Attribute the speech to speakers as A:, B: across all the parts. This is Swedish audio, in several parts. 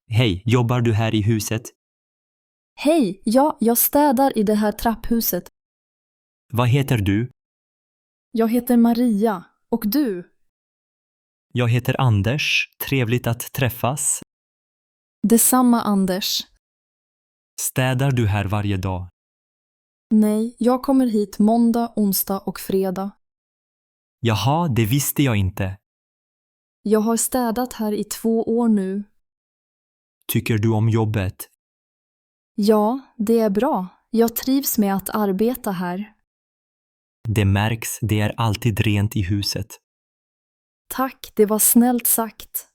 A: Hej, jobbar du här i huset?
B: Hej, ja, jag städar i det här trapphuset.
A: Vad heter du?
B: Jag heter Maria. Och du?
A: Jag heter Anders. Trevligt att träffas.
B: Detsamma, Anders.
A: Städar du här varje dag?
B: Nej, jag kommer hit måndag, onsdag och fredag.
A: Jaha, det visste jag inte.
B: Jag har städat här i 2 år nu.
A: Tycker du om jobbet?
B: Ja, det är bra. Jag trivs med att arbeta här.
A: Det märks, det är alltid rent i huset.
B: Tack, det var snällt sagt.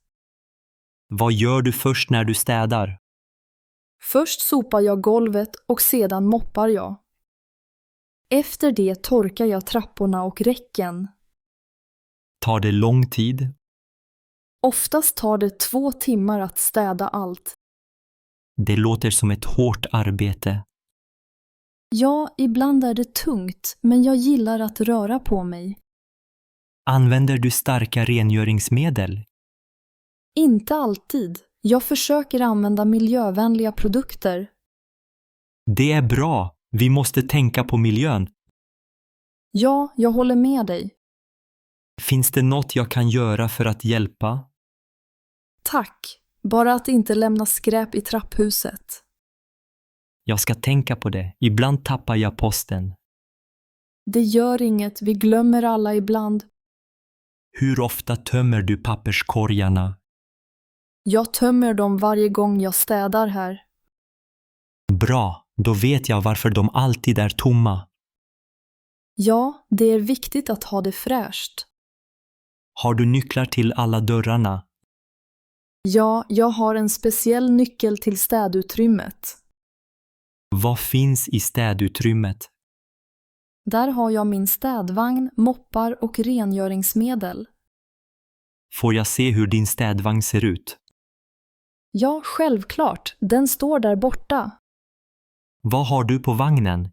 A: Vad gör du först när du städar?
B: Först sopar jag golvet och sedan moppar jag. Efter det torkar jag trapporna och räcken.
A: Tar det lång tid?
B: Oftast tar det 2 timmar att städa allt.
A: Det låter som ett hårt arbete.
B: Ja, ibland är det tungt, men jag gillar att röra på mig.
A: Använder du starka rengöringsmedel?
B: Inte alltid. Jag försöker använda miljövänliga produkter.
A: Det är bra. Vi måste tänka på miljön.
B: Ja, jag håller med dig.
A: Finns det något jag kan göra för att hjälpa?
B: Tack. Bara att inte lämna skräp i trapphuset.
A: Jag ska tänka på det. Ibland tappar jag posten.
B: Det gör inget, vi glömmer alla ibland.
A: Hur ofta tömmer du papperskorgarna?
B: Jag tömmer dem varje gång jag städar här.
A: Bra, då vet jag varför de alltid är tomma.
B: Ja, det är viktigt att ha det fräscht.
A: Har du nycklar till alla dörrarna?
B: Ja, jag har en speciell nyckel till städutrymmet.
A: Vad finns i städutrymmet?
B: Där har jag min städvagn, moppar och rengöringsmedel.
A: Får jag se hur din städvagn ser ut?
B: Ja, självklart. Den står där borta.
A: Vad har du på vagnen?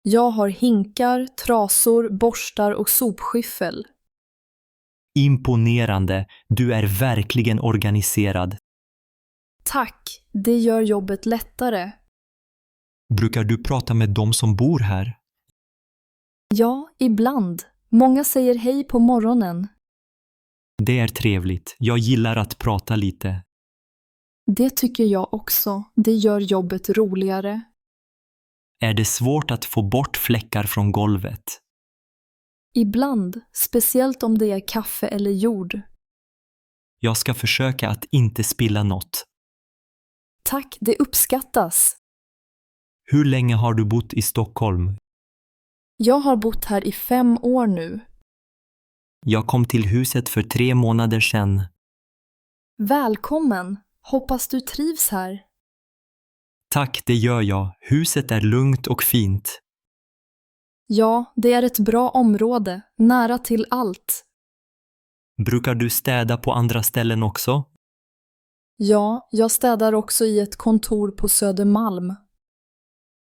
B: Jag har hinkar, trasor, borstar och sopskyffel.
A: Imponerande, du är verkligen organiserad.
B: Tack, det gör jobbet lättare.
A: Brukar du prata med dem som bor här?
B: Ja, ibland. Många säger hej på morgonen.
A: Det är trevligt. Jag gillar att prata lite.
B: Det tycker jag också. Det gör jobbet roligare.
A: Är det svårt att få bort fläckar från golvet?
B: Ibland, speciellt om det är kaffe eller jord.
A: Jag ska försöka att inte spilla något.
B: Tack, det uppskattas.
A: Hur länge har du bott i Stockholm?
B: Jag har bott här i 5 år nu.
A: Jag kom till huset för 3 månader sedan.
B: Välkommen. Hoppas du trivs här.
A: Tack, det gör jag. Huset är lugnt och fint.
B: Ja, det är ett bra område, nära till allt.
A: Brukar du städa på andra ställen också?
B: Ja, jag städar också i ett kontor på Södermalm.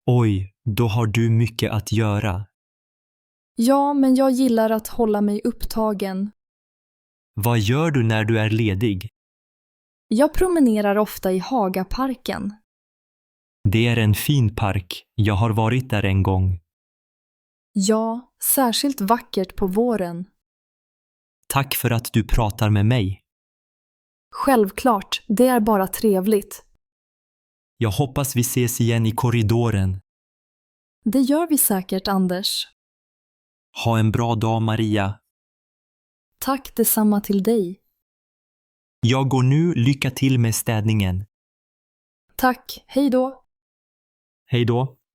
A: Oj, då har du mycket att göra.
B: Ja, men jag gillar att hålla mig upptagen.
A: Vad gör du när du är ledig?
B: Jag promenerar ofta i Hagaparken.
A: Det är en fin park. Jag har varit där en gång.
B: Ja, särskilt vackert på våren.
A: Tack för att du pratar med mig.
B: Självklart, det är bara trevligt.
A: Jag hoppas vi ses igen i korridoren.
B: Det gör vi säkert, Anders.
A: Ha en bra dag, Maria.
B: Tack detsamma till dig.
A: Jag går nu, lycka till med städningen.
B: Tack, hej då.
A: Hej då.